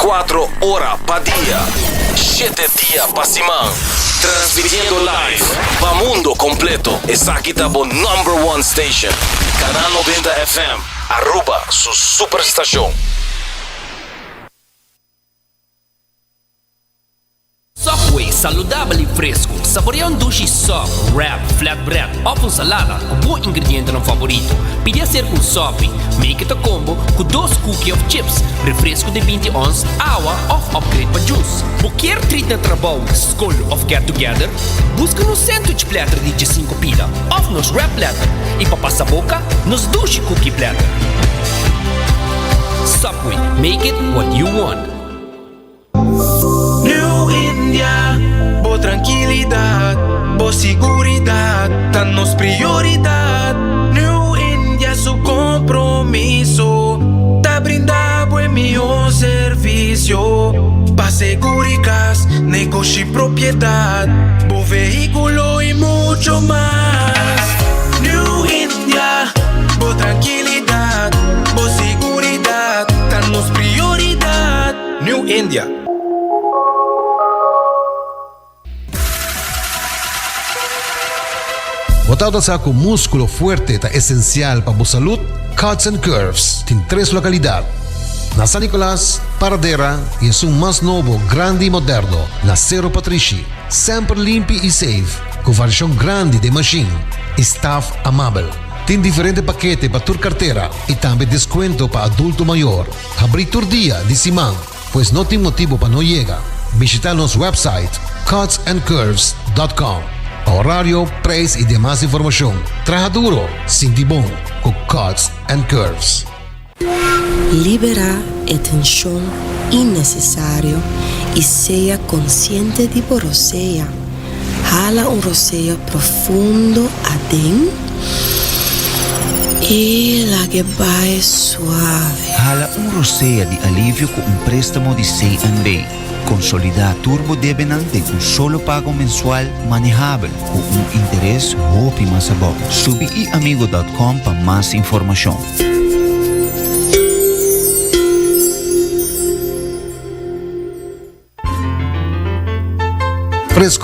24 horas pa' día, 7 días pa' semana. Transmitiendo live pa' mundo completo. Esa aquí está por #1 station. Canal 90 FM. Aruba, su superestación. Subway, saudável e fresco. Saboreia um duche soft, wrap, flatbread ou com salada. Um bom ingrediente no favorito. Pide a ser com Subway. Make it a combo com 2 cookies of chips, refresco de 20 ons, água ou upgrade para juice. Qualquer treat na trabalho, school ou get together, busca no sandwich platter de 5 pila ou nos wrap platter. E para passar a boca, nos duche cookie platter. Subway, make it what you want. New India, boa tranquilidad, boa seguridad, danos prioridad. New India, su compromiso, te brinda buen mejor servicio. Pa' seguricas, negocio y propiedad, bo vehículo y mucho más. New India, boa tranquilidad, boa seguridad, danos prioridad. New India. Botado sa ako músculo fuerte ta esencial para a salud, Cuts and Curves tem 3 localidades. Na San Nicolás, Paradera e em seu mais novo, grande e moderno, na Cerro Patrici. Sempre limpo e safe, com variação grande de machine e staff amável. Tem diferente paquete para tua carteira e também desconto para adulto maior. Abrir todo dia de semana, pois não tem motivo para não chegar. Visita nosso website cutsandcurves.com. Horário, preço e demais informação. Traja duro, sinti bom, com Cuts and Curves. Libera a tensão innecessária e seja consciente de roceia. Jala roceio profundo adentro e la que vai suave. Jala roceia de alívio com préstamo de C&B. Consolidar Turbo Debenante com solo pago mensual manejável com interesse roupa e mais bom. Subiamigo.com para mais informação.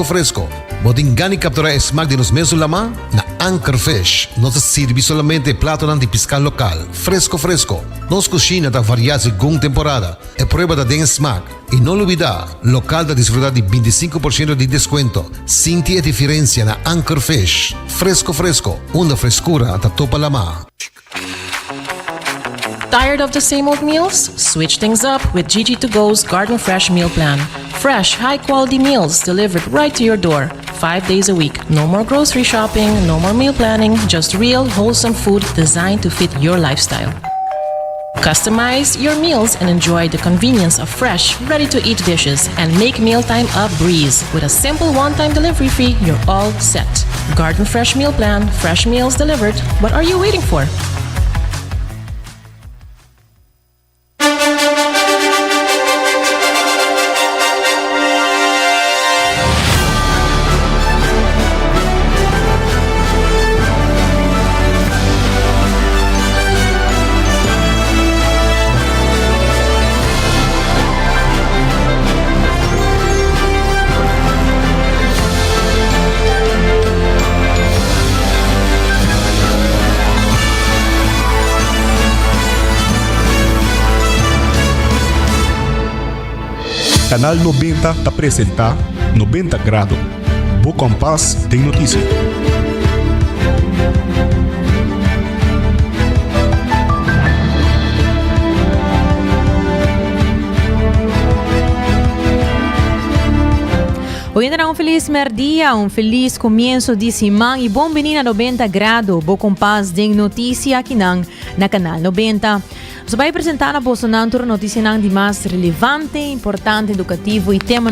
Fresco. Bodingani capturar esmalte de nos mesos lama na Anchor Fish. Nossa sirve solamente plato de pescar local. Fresco. Nos cozinha da variar según temporada. É prueba da den smack. E não olvidar, local da desfrutar de 25% de desconto. Sinti a diferença na Anchor Fish. Fresco. Uma frescura da topa lama. Tired of the same old meals? Switch things up with GG2Go's Garden Fresh Meal Plan. Fresh, high-quality meals delivered right to your door, 5 days a week. No more grocery shopping, no more meal planning, just real, wholesome food designed to fit your lifestyle. Customize your meals and enjoy the convenience of fresh, ready-to-eat dishes and make mealtime a breeze. With a simple one-time delivery fee, you're all set. Garden Fresh Meal Plan, fresh meals delivered. What are you waiting for? Canal 90 te apresenta 90 Grado. Bo Compás tem notícia. Hoy tendrá un feliz merdia, un feliz comienzo de semana y bienvenido a 90 Grado. Bo Compás tem notícia aqui na Canal 90. Nós vai apresentar na Bolsonaro notícia de mais relevante, importante, educativo e tema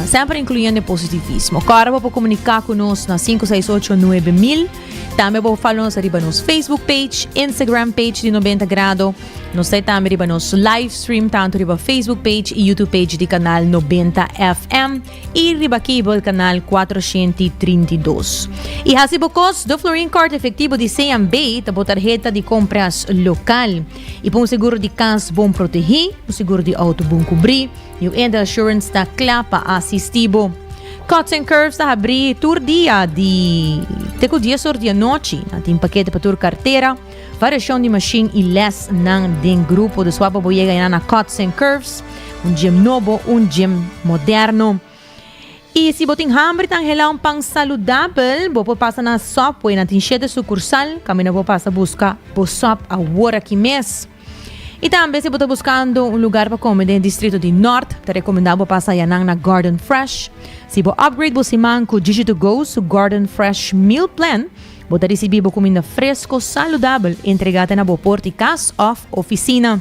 sempre incluindo positivismo. Agora vou comunicar conosco na 5689000 Também vou falar nos arriba nos Facebook page, Instagram page de 90 Grado. Nós também arriba nos live stream tanto arriba Facebook page e YouTube page de canal 90 FM e arriba cable canal 432. E assim bocos do Flooring Card efetivo de CMB tabo tarjeta de compras local. E para um seguro de casa bom proteger, um seguro de auto bom cobrir e o End Assurance da clapa assistivo. Cuts and Curves está abrir tur dia de teco dia sur dia noite. Tem paquete para tur carteira, variação de machine e less nang den grupo de swap boyega na Cuts and Curves, gym novo, gym moderno. E se botin hambre tang helang pang saludável, bo passa na Subway na tinchete sucursal, camina bo passa busca bo sop a hora que mês. E também se você está buscando um lugar para comer no distrito de Norte, te recomendamos passar na Garden Fresh. Se você upgrade você com Digi2Go, su Garden Fresh Meal Plan, você receber comida fresco, saudável, entregada na porta e casa of oficina.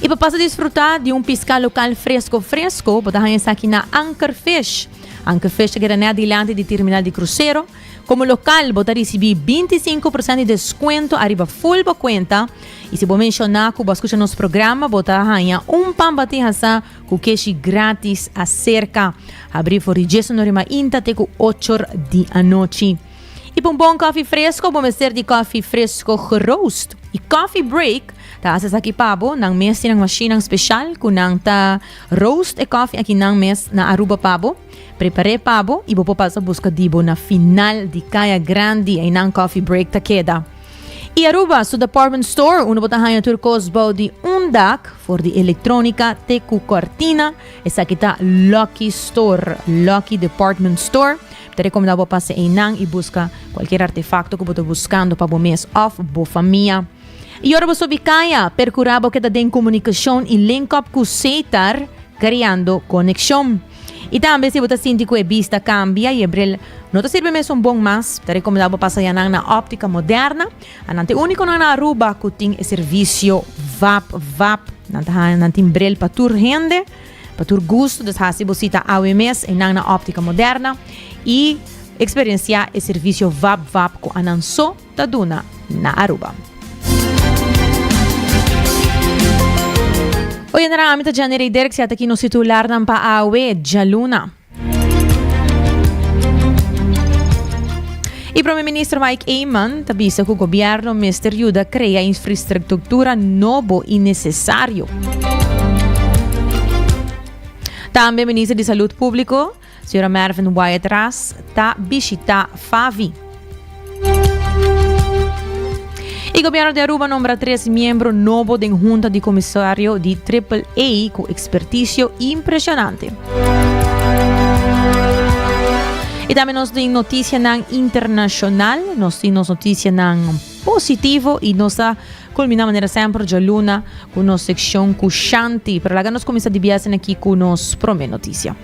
E para passar a desfrutar de pescado local fresco, você está aqui na Anchor Fish. Anchor Fish que é adiante de terminal de cruzeiro. Como local, você receber 25% de desconto arriba full ba conta. E se você mencionar que você escuta nosso programa, você ganha pambati hasa com queijo grátis acerca. Abrir for registração norma inta te com 8 da noite. E para bom coffee fresco, vamos ser de coffee fresco roast. E coffee break, tá asa aqui pabo, nang mes ng machine special, kunang ta roast e coffee aqui nang mes na Aruba pabo. Prepare pabo e vou passar busca dibo na final de Kaya Grande ay nang coffee break ta queda. E Aruba, su department store, uno botahanha turcos body undak for de eletrônica te cu cortina. Essa aqui tá Lucky Store, Lucky Department Store. Te recomendavo passar em nang e busca qualquer artefacto que você buscando para o mês of bo família. E ora você bicaya, percurabo que tem comunicação e link up com Seitar, criando conexão. E também se você sente que a vista cambia e abril não te serve mesmo bom mas, te recomendavo passar na óptica moderna. Anante único na Aruba que tem serviço VAP, nante abril para tur rende, para tur gusto, desde você está AWMS e na óptica moderna e experienciar o serviço VAP com ananso taduna na Aruba. Hoy en la amita Janeiro e Derek, aqui no titular ng Paawe, Jaluna. E Primeiro-Ministro Mike Eyman tabisa que o governo Mr. Yuda cria infraestrutura novo e necessário. Também o Ministro de Saúde Público, Sra. Mervyn Wyatt Ras, está visita Favi. E o governo de Aruba nombra 3 membros novos da junta de comissário de AAA com expertise impressionante. E também nós temos notícia internacional, nós temos notícia positivo e nós culminamos maneira sempre de luna com nossa secção com Shanti. Para lá nós começamos a viajar aqui com nossa primeira notícia.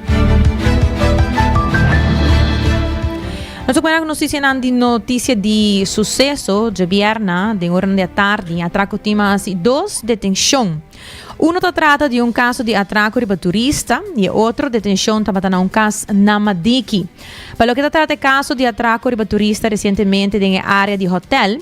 Nós temos notícia de sucesso de viernes, de hora da tarde, atraco tema 2 detenção. Um trata de caso de atraco de turista e outro detenção estava um caso na Madiki. Para o que trata caso de atraco de turista recentemente na área de hotel,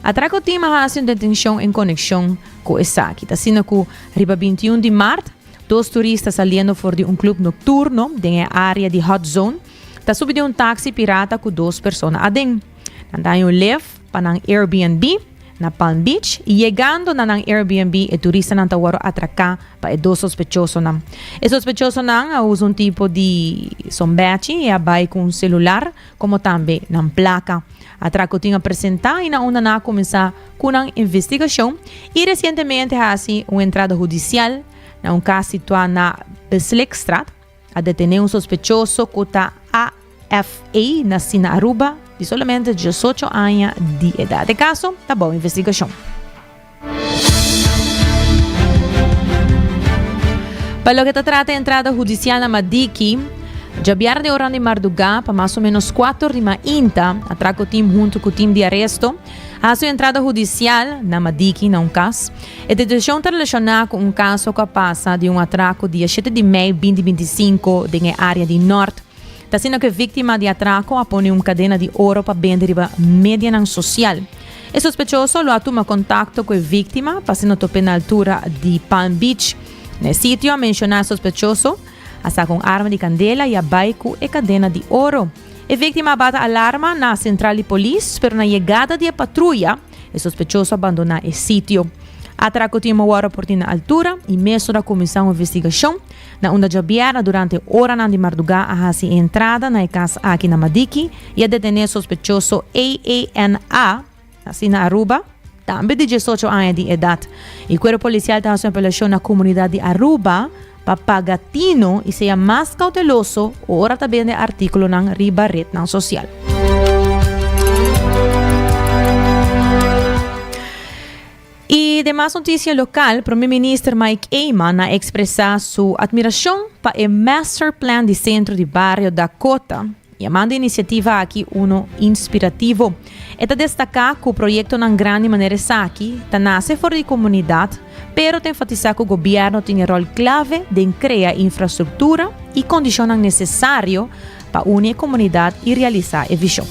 atraco tema ha sido detenção em conexão com essa aqui. Está sendo que riba 21 de março, 2 turistas saliendo for de clube noturno na área de hot zone. Está subindo táxi pirata com 2 pessoas adem. Nandayo live para ng Airbnb na Palm Beach e chegando na ng Airbnb e turista nang tawaro atracar para 2 sospechosos na. E sospechoso na usa tipo de sombechi e abay com celular como também ng placa. Atraco tinha apresentar e na una na começar com ang investigação e recentemente hasi entrada judicial na caso situado na Beslekstraat a detener sospechoso que está AFA na Sina Aruba de solamente 18 anos de idade. O caso está bom, investigação. Para o que trata a entrada judicial na Madiki, já viernes hora de madrugada, para mais ou menos 4 de manhã, atraco o time junto com o time de arresto, a sua entrada judicial na Madiki, na caso, e detenção está relacionada com caso que passa de atraco dia 7 de maio de 2025 na área de Norte. Tasina que víctima de atraco apone cadena de ouro para vender riba media social. El sospechoso lo atuma contacto con la víctima, pasando tope na altura de Palm Beach. En el sitio a mencionar sospechoso, hasta con arma de candela y a baiku e cadena de oro. La víctima bata alarma na central de policía, pero na llegada de patrulla, el sospechoso abandona el sitio. Atraco tinha uma aeroporto na altura e mesmo da comissão de investigação, na onda jabiera durante hora de madrugada a hasi entrada na casa aqui na Madiki e a detener sospechoso AANA, assim na Aruba, também de 18 anos de idade. E o corpo policial está fazendo apelação na comunidade de Aruba para pagatino e seja mais cauteloso, ora também de artículo na riba rede social. E demais notícia local, o primeiro-ministro Mike Eyman ha expressado sua admiração para o Master Plan de Centro de Barrio Dakota, chamando a iniciativa aqui inspirativo. Está destacar que o projeto não grande maneira aqui, está nasce fora de comunidade, pero tem enfatizar que o governo tem um rol clave de criar infraestrutura e condições necessárias para unir a comunidade e realizar a visão.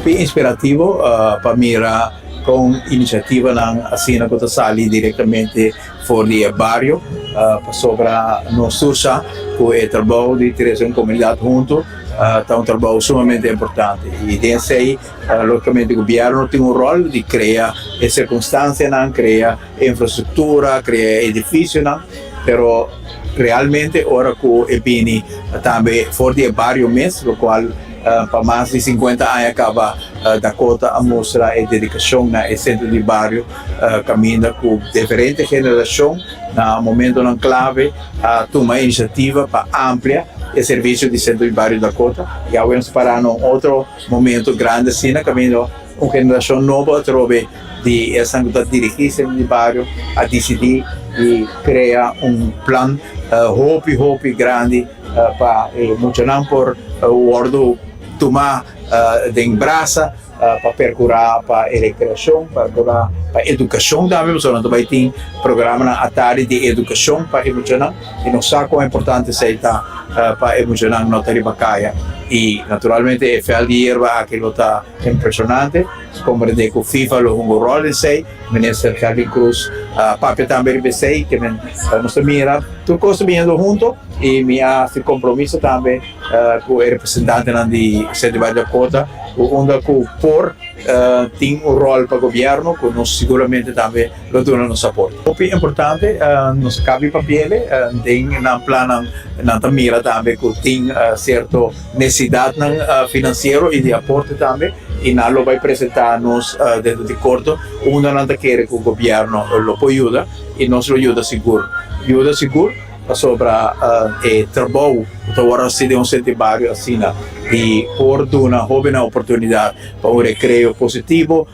Inspirativo para mirar com iniciativa assim na Kota Sali diretamente fora do bairro para sobre no sursa com o trabalho de ter uma comunidade junto está trabalho sumamente importante e desse aí logicamente o governo tem rol de criar circunstâncias criar infraestrutura criar edifícios pero realmente ora com o Bini também fora do bairro mesmo o qual para mais de 50 anos acaba Dakota a mostrar a dedicação no centro de bairro, caminha com diferentes gerações, no momento não clave, toma iniciativa para ampliar o serviço de centro de bairro Dakota. E agora vamos parar num outro momento grande, assim, caminho uma geração nova, trove de essa dirigir centro de bairro, a decidir e criar plano hope grande para funcionar por o ordo tomar de embraça para percurar para a recreação, para percurar para a educação também, porque nós também tem programa na Atari de educação para emocionar e não sabe quão importante é para emocionar na Taribacaia e naturalmente o FL de Erva aquilo está impressionante, compreender que o FIFA lo um rol em si, o ministro Carlos Cruz, papel também em si, que nós mira tudo coisa vindo junto e minha compromisso também com o representante de Centro de Dakota, onde por tem rol para o governo, que nós seguramente também lo dão nosso apoio. O importante, nos cabe papel, tem na plano, na mira também que tem certa necessidade financeira e de aporte também, e nós lo vai apresentar-nos dentro de corto, onde nós queremos que o governo lo ajuda e nós lo ajuda seguro. Ajuda seguro sobre o trabalho que agora se deu centro de bairro assim e por uma jovem oportunidade para um recreio positivo,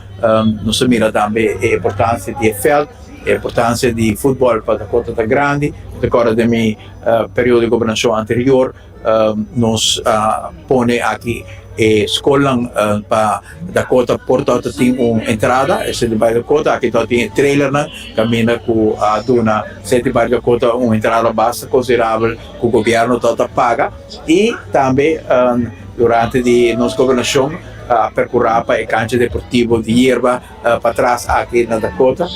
nós mira também a importância de feld, a importância de futebol para a Dakota tá grande. Agora do meu período de governação anterior, nós põe aqui escola para Dakota Porto tem uma entrada, esse de bairro Dakota, aqui tem trailer caminha com a duna centro de bairro Dakota uma entrada baixa considerável que o governo toda paga e também durante de nossa governação percorrer para a cancha deportiva de Erva para trás aqui na Dakota.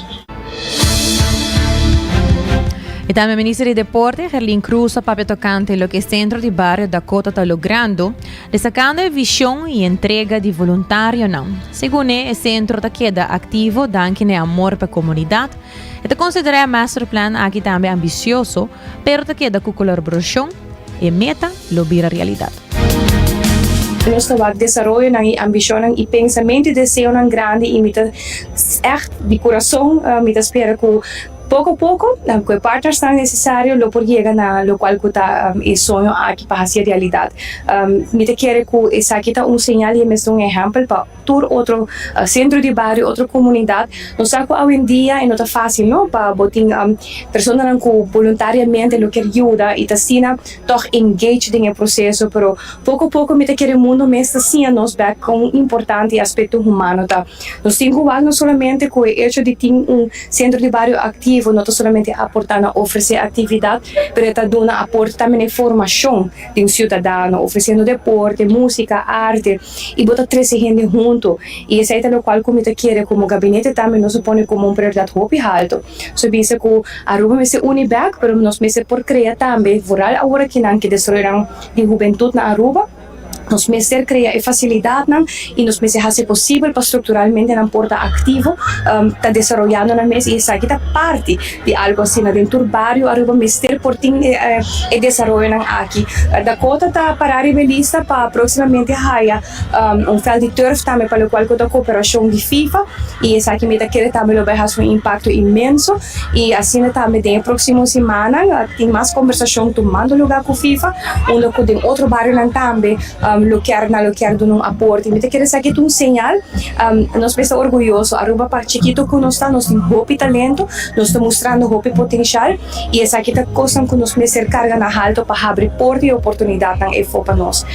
E também o ministro de Deporte, Herlin Cruz, papel tocante lo que o Centro de Barrio Dakota está logrando, destacando a visão e entrega de voluntário não. Segundo ele, o centro está queda ativo, dando que amor para a comunidade, e está considerado o Master Plan aqui também ambicioso, pero está queda com colaboração e meta lo vira realidade. Nós trabalhamos desenvolver a ambição e pensamento de ser grande e mita echt de coração, mita espera que pouco a pouco, que partes são necessários para chegar na qual que está o sonho aqui para fazer realidade. Me quero que essa aqui está sinal e mesmo exemplo para todo outro centro de bairro, outra comunidade. Nós sabemos que hoje em dia não está fácil, não, para botar pessoas que voluntariamente lo querem ajudar e está sendo toch engaged em processo, pero pouco a pouco me quero o mundo mesmo assim nos back com importante aspecto humano. Nós temos que não somente com o hecho de ter centro de bairro ativo objetivo não é somente aportar na oferecer atividade, mas está dando aporte também na formação de um cidadão, oferecendo deporte, música, arte e botar três gente junto. E esse é o qual como te quer como gabinete também nos põe como prioridade muito alto. So bisa ko Aruba me se uniback, pero nos me se por criar também, voral agora que não que destruirão de juventude na Aruba. Nos meses cria a facilidade e nos meses hace possível para estruturalmente na porta ativo tá desarrollando na mesa e essa aqui tá parte de algo assim dentro do bairro Aruba meses por tem e desenvolvendo aqui Dakota tá para a lista para proximamente haia feld de turf também para o qual a cooperação de FIFA e essa aqui me tá querer também vai ter um impacto imenso e assim também na próxima semana tem mais conversação tomando lugar com FIFA onde com outro bairro também loquear de um aporte. Me te quero saber um sinal. Nós estamos orgulhosos. Aruba para chiquito que nós temos hope talento, nós estamos mostrando hope potencial e essa aqui é a coisa que nós me carga na alto para abrir porta e oportunidade na EFO para nós.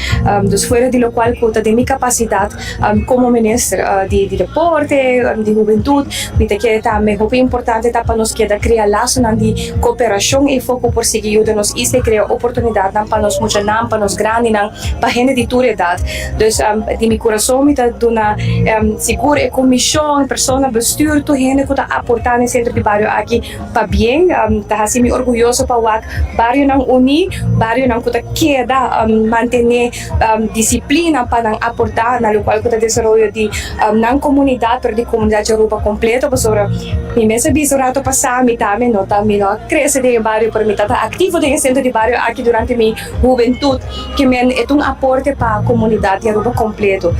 Dos fora de lo qual conta de minha capacidade como ministro de deporte, de juventude, me te quero também hope importante para nós que criar laços de cooperação e foco por seguir ajuda-nos e se criar oportunidade para nós muito para nós grande para gente de idade. Dus de meu coração me está dando seguro e comissão, pessoa, bestuur, tu gente que está aportando no centro de bairro aqui para bem, está assim me orgulhoso para o bairro não unir, bairro não que está queda manter disciplina para aportar na local que está desenvolvendo de na comunidade, para de comunidade Aruba completa, para sobre me mesmo bisurato passar me também não cresce de bairro para me estar ativo no centro de bairro aqui durante minha juventude, que me é um aporte para a comunidade Aruba completo.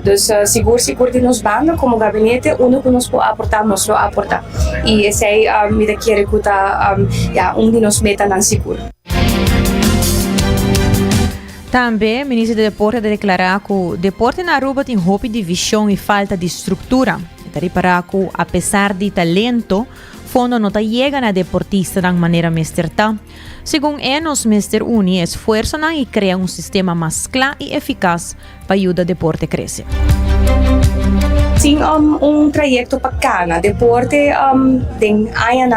Dus seguro de nos banda como gabinete, uno que nos pode aportar, nós lo aportar. E esse é me quer que tá de nos meta não seguro. Também, o ministro de Deporte declarou que o deporte na Aruba tem roupa de visão e falta de estrutura. Ele para que, apesar de talento, fondo não chega na deportista de maneira mesterta. Segundo nos Mester Uni, esforço e cria sistema mais claro e eficaz para ajudar o deporte a crescer. Sim, trajeto bacana. Deporte, den ayan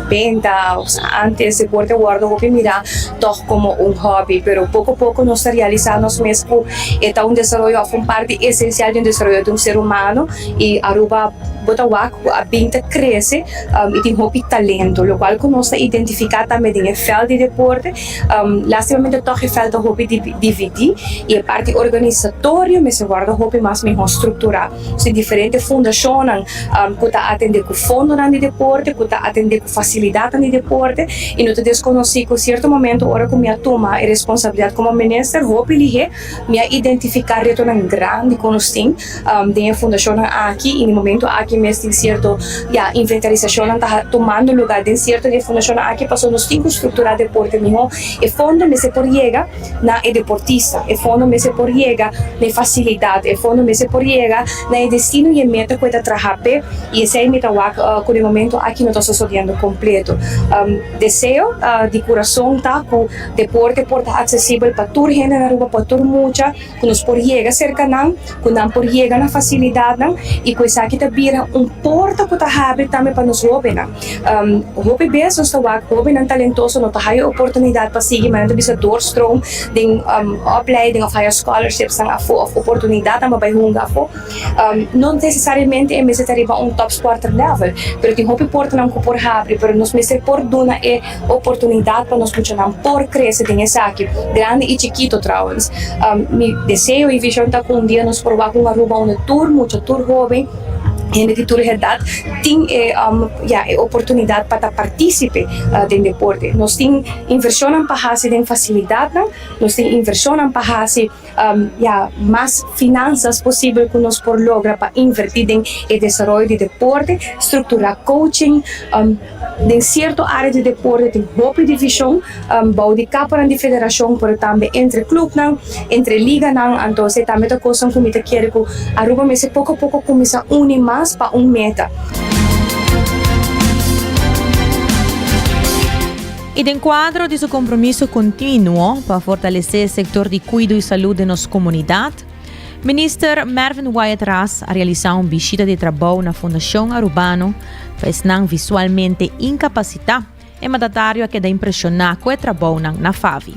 venta, antes deporte guardo mira todo como un hobby, pero poco a poco nos realizamos mesmo está un desarrollo, fue parte esencial del desarrollo de un ser humano y Aruba Botawak a venta crece y tiene hobby talento, lo cual nos identifica también en el feld de deporte, lastimamente todo el feld de hobby dividir y a parte organizatorio me se guarda hobby más mejor estructurado. Se diferentes fundações que está atendendo com fundo de deporte, que está atendendo com facilidade de deporte e não te desconheci que em certo momento hora que minha toma a responsabilidade como ministro, hope lihe minha identificar reto na grande conosting de fundação aqui e no momento aqui mesmo tem certo inventarização está tomando lugar de certo de fundação aqui passou nos 5 estruturas de deporte mesmo e fundo me se por chega na deportista e fundo me se por chega na facilidade e fundo me se por chega na destino e meta que está trabalhando e esse é o meta que no momento aqui não está sucedendo completo. Desejo de coração tá que o deporte pode estar acessível para toda gente na rua, para toda muita, que nos pode chegar cerca não, que não pode chegar na facilidade não e que isso aqui está vira porta que está aberto também para nos jovens não. Jovem bem, nós está jovem não talentoso, não está a oportunidade para seguir, mas não bisa doorstroom de opleiding of higher scholarships não a oportunidade não vai hungar não necessariamente é necessário top sport level, pero tem hobby porta não por abrir, pero nos meses por dona é oportunidade para nós continuar por crescer tem essa aqui grande e chiquito trouwens. Mi desejo e visão tá com dia nos provar com Aruba muito tour jovem gente de toda idade tem oportunidade para participar do deporte. Nós temos inversão para fazer em facilidade, nós temos inversão para fazer mais finanças possível que nós por lograr para invertir em desenvolvimento de deporte, estruturar coaching, em certa área de deporte tem roupa de divisão, bau de capa de federação, mas também entre clube entre liga então também a coisa que me quer que Aruba me se pouco a pouco começa a unir mais para meta. E dentro do quadro de seu compromisso contínuo para fortalecer o setor de cuidado e saúde de nossa comunidade, Minister Mervyn Wyatt-Ras realizou uma visita de trabalho na Fundação Arubano, pois não visualmente incapacitado e mandatário que dá impressionar com o trabalho na FAVI.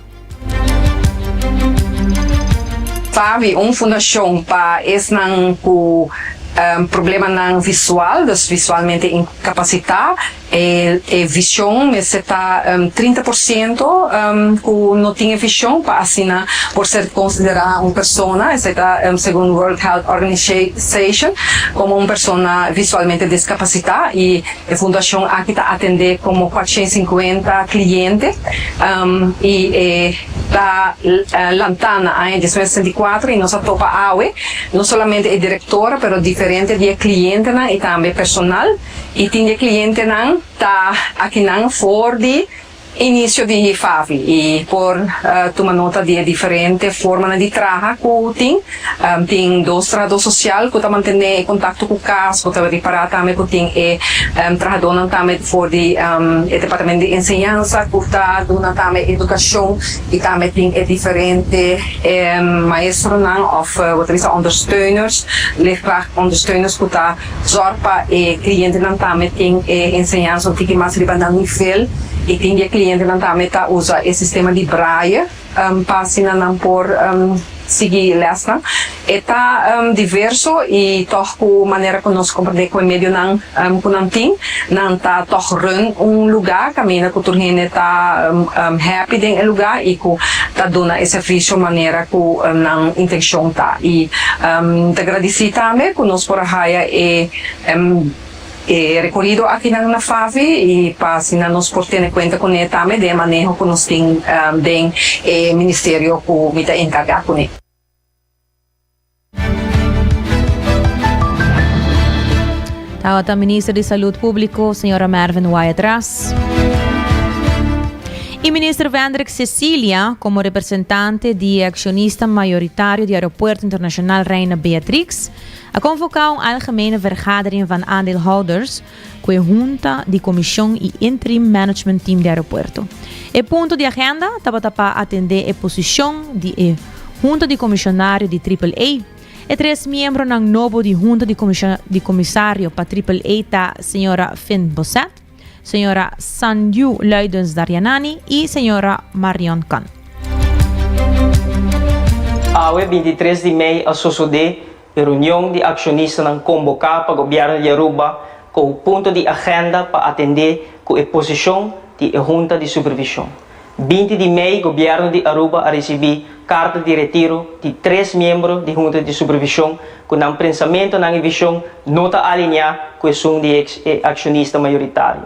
FAVI, uma fundação para esse problema não visual, das visualmente incapacitados, e visão, você está 30% que não tinha visão para assinar, por ser considerada uma pessoa, você está, segundo o World Health Organization, como uma pessoa visualmente discapacitada, e a fundação aqui está atendendo como 450 clientes, e está lançando em 2064 e nós topa AUE, não somente a diretora, mas diferente de clientes e também personal, e tem clientes tá aqui não for de início de FAVI e por tomar nota de diferentes formas de trabalho que tem dois trabalhadores sociais que mantém contato com o caso, que reparar também que tem trabalhador também for de departamento de ensinança, que está dando também educação e também tem diferentes maestros ou ondersteuners, leerkrachtondersteuners que está zorg para clientes também tem ensinança que mais riba no nível e tem cliente que também usa o sistema de Braille para assinar por seguir lesta. Está diverso e toda maneira que nós compreendemos com o meio que não tem, não está run lugar, caminha que o está happy em lugar e que está dando esse serviço maneira que não intenção está. E te agradecer também que nós por aí recorrido aqui na FAVI e para assim nós por ter conta com ele também de manejo que nós tem do ministério que me está encarregado com ele. A Ministra de Saúde Pública, senhora Mervyn Wyatt-Ras. E ministro Vendrik Cecilia, como representante de acionista maioritário do Aeroporto Internacional Reina Beatrix, a convocar uma algemene vergadering van aandeelhouders com a Junta de Comissão e Interim Management Team do aeroporto. O ponto de agenda estava para atender a posição de Junta de Comissionário de AAA e 3 membros ng novo de Junta de Comissário para AAA ta senhora Finn Bosset, senhora Sanju Luidens Daryanani e senhora Marion Khan. Awe 23 de maio a suceder a reunião de acionistas não convocada para o governo de Aruba com o ponto de agenda para atender com a posição da Junta de Supervisão. 20 de maio, o governo de Aruba a receber carta de retiro de 3 membros da Junta de Supervisão com um pensamento na visão não está alinhado com o som de acionista maioritário.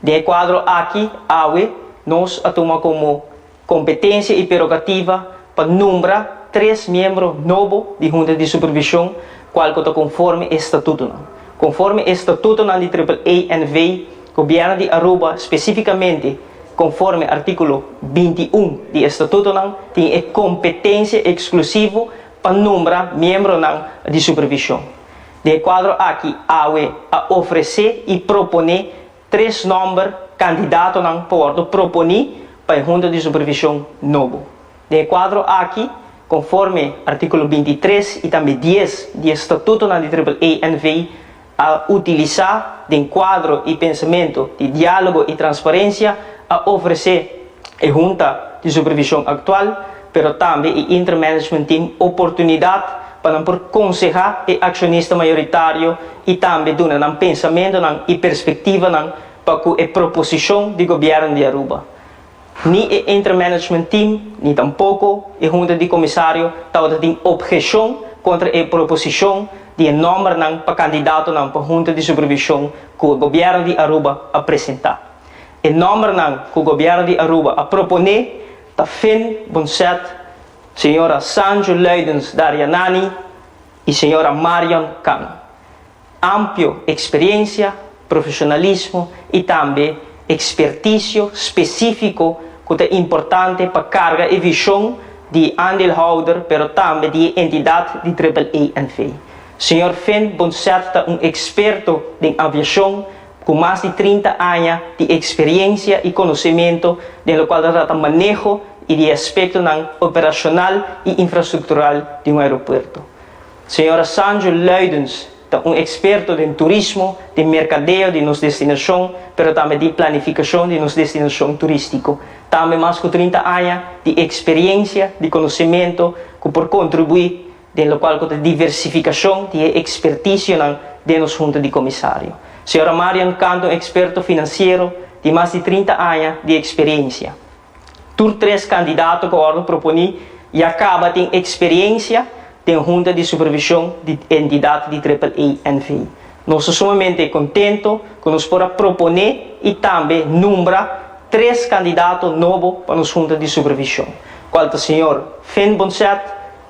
De quadro aqui, AWE, nós tomamos como competência e prerrogativa para nombrar 3 membros novos da Junta de Supervisão, qual está conforme Estatuto. Conforme Estatuto da AAA-NV, o governo de Aruba, especificamente conforme artículo 21 do Estatuto, tem a competência exclusiva para nombrar membros de supervisão. De quadro aqui, a oferecer e propor 3 nomes candidatos para propor para a Junta de Supervisão novo. De quadro aqui, conforme artículo 23 e também 10 do Estatuto da AAA-NV, a utilizar de quadro e pensamento de diálogo e transparência a oferecer a Junta de Supervisão atual, pero também o Intermanagement Team oportunidade para aconselhar o acionista maioritário e também dar um pensamento e perspectiva para a proposição do governo de Aruba. Nem o Intermanagement Team, nem tampouco a Junta de Comissário tem objeção contra a proposição de nome para candidato para a Junta de Supervisão que o governo de Aruba apresentar. O nome que o governo de Aruba a proponer está Finn Bosset, senhora Sanju Luidens Daryanani e senhora Marion Khan. Ampla experiência, profissionalismo e também expertise específico que é importante para carga e visão de aandeelhouder, pero também de entidade de AAA-NV. Senhor Finn Bosset é experto em aviação com mais de 30 anos de experiência e conhecimento, no qual trata manejo e de aspecto operacional e infraestrutural de um aeroporto. Senhora Sanjo Luidens, um experto em turismo, de mercadeo de nossa destinação, mas também de planificação de nossa destinação turística. Também mais de 30 anos de experiência, de conhecimento, que por contribuir no qual com a diversificação de expertise de nossa junta de comissário. Senhora Marian Canto, experto financeiro, de mais de 30 anos de experiência. Todos 3 candidatos que a ordem propõe e acaba de experiência tem junta de supervisão de entidade de AAA-NVI. Nós somos sumamente contentos que nos podemos proponer e também nombrar 3 candidatos novos para a junta de supervisão. Qual é o senhor Finn Bonset,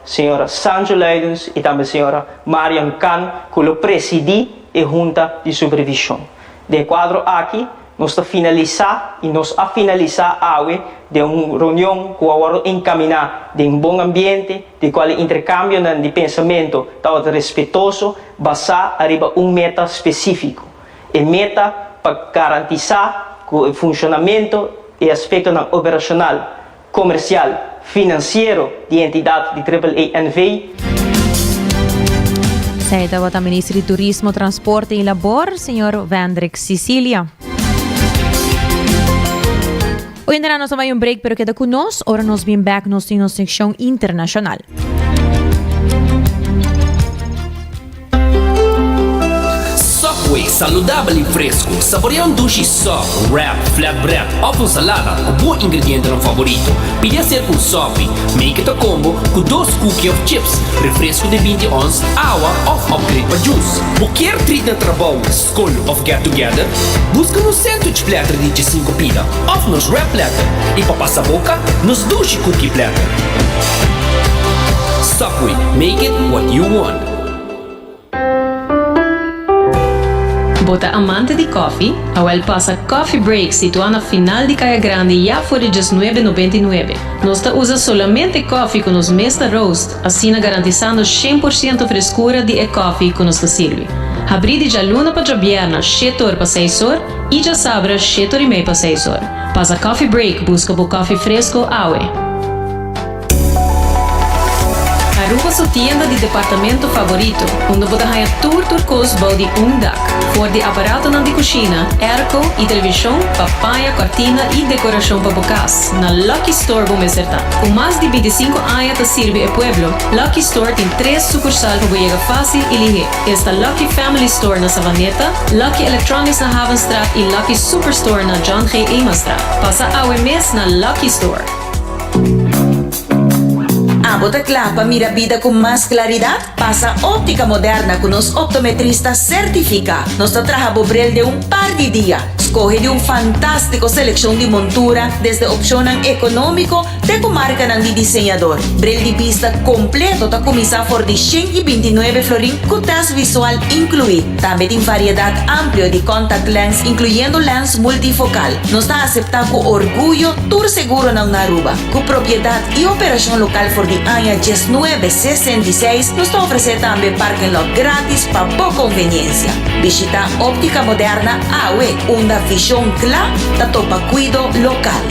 senhora Sanjo Luidens e também a senhora Marian Khan, que preside a junta de supervisão. De quadro aqui, nós estamos finalizar e nós a finalizar de uma reunião que agora encaminhar de um bom ambiente, de qual intercâmbio de pensamento está respeitoso, basado arriba meta específico. A meta para garantizar que o funcionamento e aspecto operacional, comercial, financeiro de entidade de AAA-NVI. Saída o Ministro de Turismo, Transporte e Labor, Sr. Vandrik Sicilia. Hoy na nós may break pero queda conosco, ora nós vem back nos na seção internacional. Subway, saudável e fresco. Saboreia dushi soft, wrap, flatbread, ou salada, o bom ingrediente no favorito. Pide ser com sopi, make it a combo com 2 cookies of chips, refresco de 20 ons, água ou upgrade para juice. Qualquer treat na trabalho, school of get together, busca no sandwich platter de 5 pila, ou nos wrap platter, e para passar a boca, nos dushi cookie platter. Subway, make it what you want. Bota amante de coffee, a passa Coffee Break situado na final de Caia Grande já por R$19,99. Nós usa solamente coffee com os Mesta Roast, assim garantizando 100% frescura de coffee que nos serve. Abrir de luna para Jabiana, 7 horas para 6 horas, e já sabra 7 horas e meia para 6 horas. Passa Coffee Break, busca o coffee fresco, awe. Aruba sua tienda de departamento favorito, onde você ganha tudo custo de dak. For de aparato de cozinha, airco e televisão, papaya, cortina e decoração para bocas. Na Lucky Store vamos acertar. Com mais de 25 anos de serve ao pueblo, Lucky Store tem 3 sucursais para chegar fácil e ligeiro. Esta Lucky Family Store na Savaneta, Lucky Electronics na Havenstraat e Lucky Superstore na John G. Eamonstraat. Passa ao mês na Lucky Store. Bota clapa, mira vida con más claridad. Pasa óptica moderna con los optometristas certificados. Nos trabaja Bobrel de un par de días. Escoge de un fantástico selección de montura desde opción económico de comarca de diseñador. Brel de vista completo ta comisa por de 129 florín con test visual incluido. También en variedad amplia de contact lens incluyendo lens multifocal. Nos da aceptar con orgullo tour seguro na Aruba. Con propiedad y operación local por de año 1966 nos ofrece también parking lot gratis para poca conveniencia. Visita óptica moderna AWE, una visión clara da topa cuido local.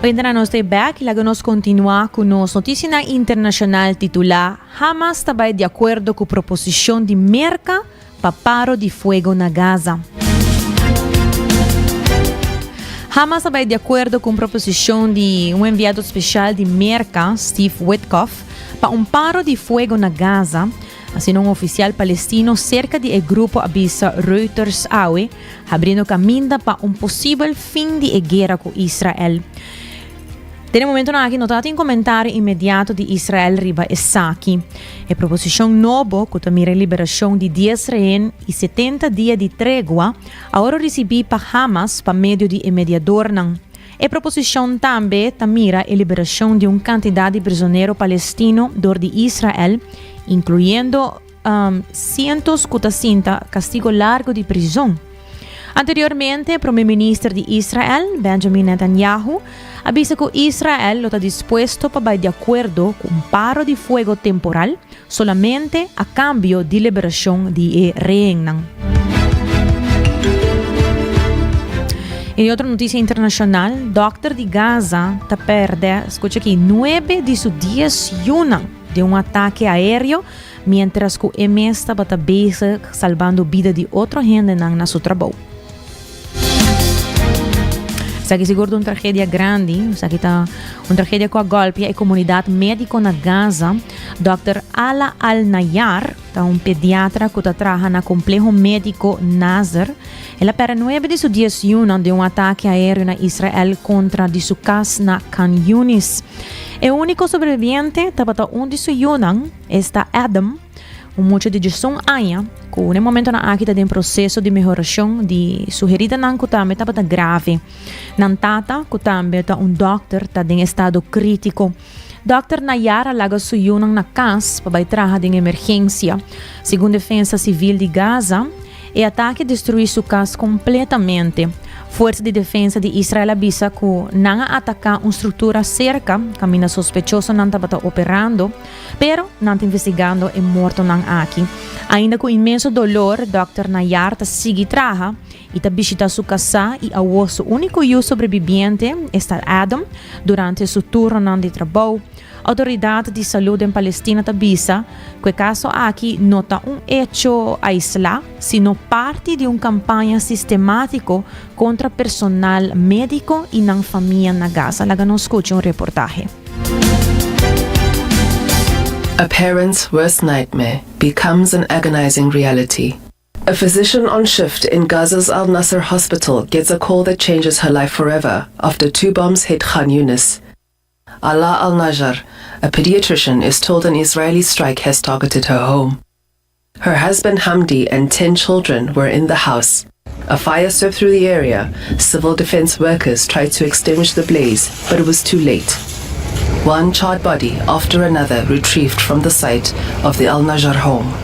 Entra nos de back y luego nos continúa con nos noticia internacional titulada Hamas está de acuerdo con proposición de Merca para paro de fuego na Gaza. Hamas está de acuerdo con proposición de un enviado especial de Merca, Steve Witkoff, para un paro de fuego na Gaza. Assim, um oficial palestino cerca do grupo avisa Reuters AWE, abrindo caminho para possível fim de guerra com Israel. Nel momento aqui notato in commentario immediato di Israel riba Esaki. A proposição nova que mira a liberação de 10 rehenes e 70 dias de trégua, agora recebi para Hamas para meio de mediador. A proposição também mira a liberação de quantidade de prisioneiro palestino dor de Israel, incluindo cientos que castigo largo de prisão. Anteriormente, Primer Ministro de Israel, Benjamin Netanyahu, avisa que Israel está dispuesto para ir de acuerdo con un paro de fuego temporal solamente a cambio de liberación de rehenes. En otra noticia internacional, doctor de Gaza te perde, escucha aquí, 9 de sus 10 yunan de un ataque aéreo, mientras que el MS estaba salvando vida de otra gente en su trabajo. Sa que seguro uma tragédia grande, sa que está uma tragédia com a golpe a comunidade médica na Gaza. Dr. Ala Al-Nayar, um pediatra que trabalha na complexo médico Nasser, ela pera 9 de seus dias de um ataque aéreo na Israel contra de sua casa na Khan Yunis. O único sobrevivente estava de seu está Adam, mucho de Jason Aya, que no momento na aqui está em processo de melhoração de sugerida nan que também estava grave. Nan tata que também está doctor está em estado crítico. Dr. Nayara laga suyunang na casa para trabalhar em emergência. Segundo a Defesa Civil de Gaza, o ataque destruiu sua casa completamente. Força de Defesa de Israel avisa que não atacar uma estrutura cerca, caminho sospechoso não estava operando, pero não está investigando e morto não aqui. Ainda com imenso dolor, Dr. Nayar está seguindo trabalhar e está visitando sua casa e ao o único sobrevivente está Adam durante seu turno de trabalho. A Autoridade de Saúde em Palestina avisa que o caso aqui não é hecho aislado, sino parte de uma campanha sistemática contra personal médico e na família na Gaza. Laga não escute reportaje. A parent's worst nightmare becomes an agonizing reality. A physician on shift in Gaza's Al Nasser hospital gets a call that changes her life forever after 2 bombs hit Khan Yunis. Ala Al-Najjar, a pediatrician, is told an Israeli strike has targeted her home. Her husband Hamdi and 10 children were in the house. A fire swept through the area. Civil defense workers tried to extinguish the blaze, but it was too late. One charred body after another retrieved from the site of the Al-Najjar home.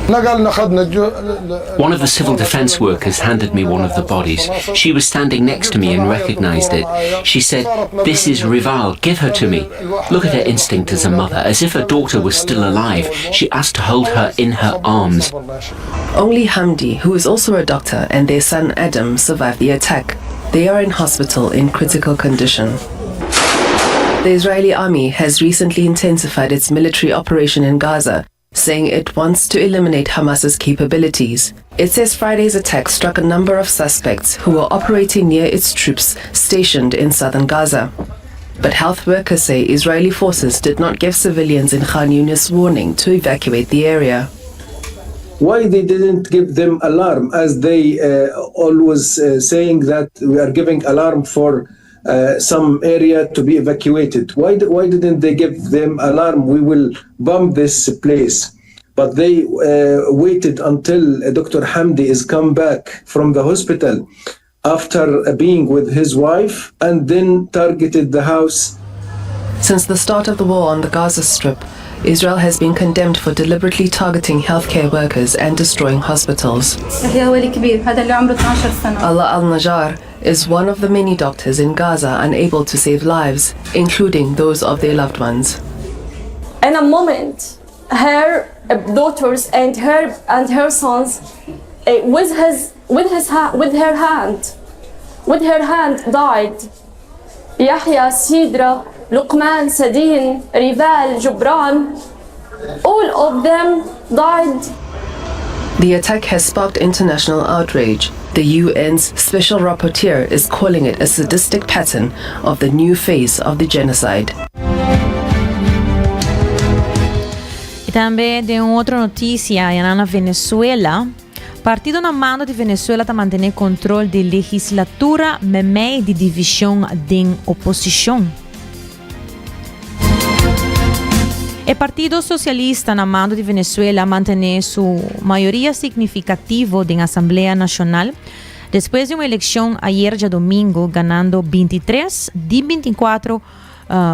One of the civil defense workers handed me one of the bodies. She was standing next to me and recognized it. She said, "This is Rival, give her to me." Look at her instinct as a mother. As if her daughter was still alive, she asked to hold her in her arms. Only Hamdi, who is also a doctor, and their son Adam survived the attack. They are in hospital in critical condition. The Israeli army has recently intensified its military operation in Gaza, saying it wants to eliminate Hamas's capabilities. It says Friday's attack struck a number of suspects who were operating near its troops stationed in southern Gaza. But health workers say Israeli forces did not give civilians in Khan Yunis warning to evacuate the area. Why they didn't give them alarm, as they always saying that we are giving alarm for some area to be evacuated. Why didn't they give them alarm? We will bomb this place. But they waited until Dr. Hamdi is come back from the hospital after being with his wife, and then targeted the house. Since the start of the war on the Gaza Strip, Israel has been condemned for deliberately targeting healthcare workers and destroying hospitals. Ala Al-Najjar is one of the many doctors in Gaza unable to save lives, including those of their loved ones. In a moment, her daughters and her sons, with her hand died. Yahya, Sidra, Luqman, Sadin, Rival, Jubran, all of them died. The attack has sparked international outrage. The UN's special rapporteur is calling it a sadistic pattern of the new phase of the genocide. E também de outra notícia, na Venezuela, Partido na mando de Venezuela está mantendo controle da legislatura, meio de divisão da oposição. O Partido Socialista na mando de Venezuela mantém sua maioria significativa na Assembleia Nacional depois de uma eleição ayer de domingo, ganhando 23 de 24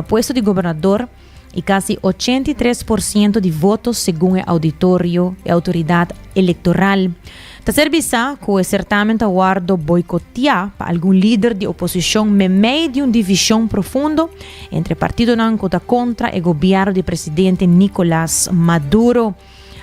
postos de governador y casi 83% de votos según el auditorio y autoridad electoral. Ta servisa que el certamen aguardo boicotea para algún líder de oposición me medio de una división profundo entre partido nan que contra el gobierno del presidente Nicolás Maduro.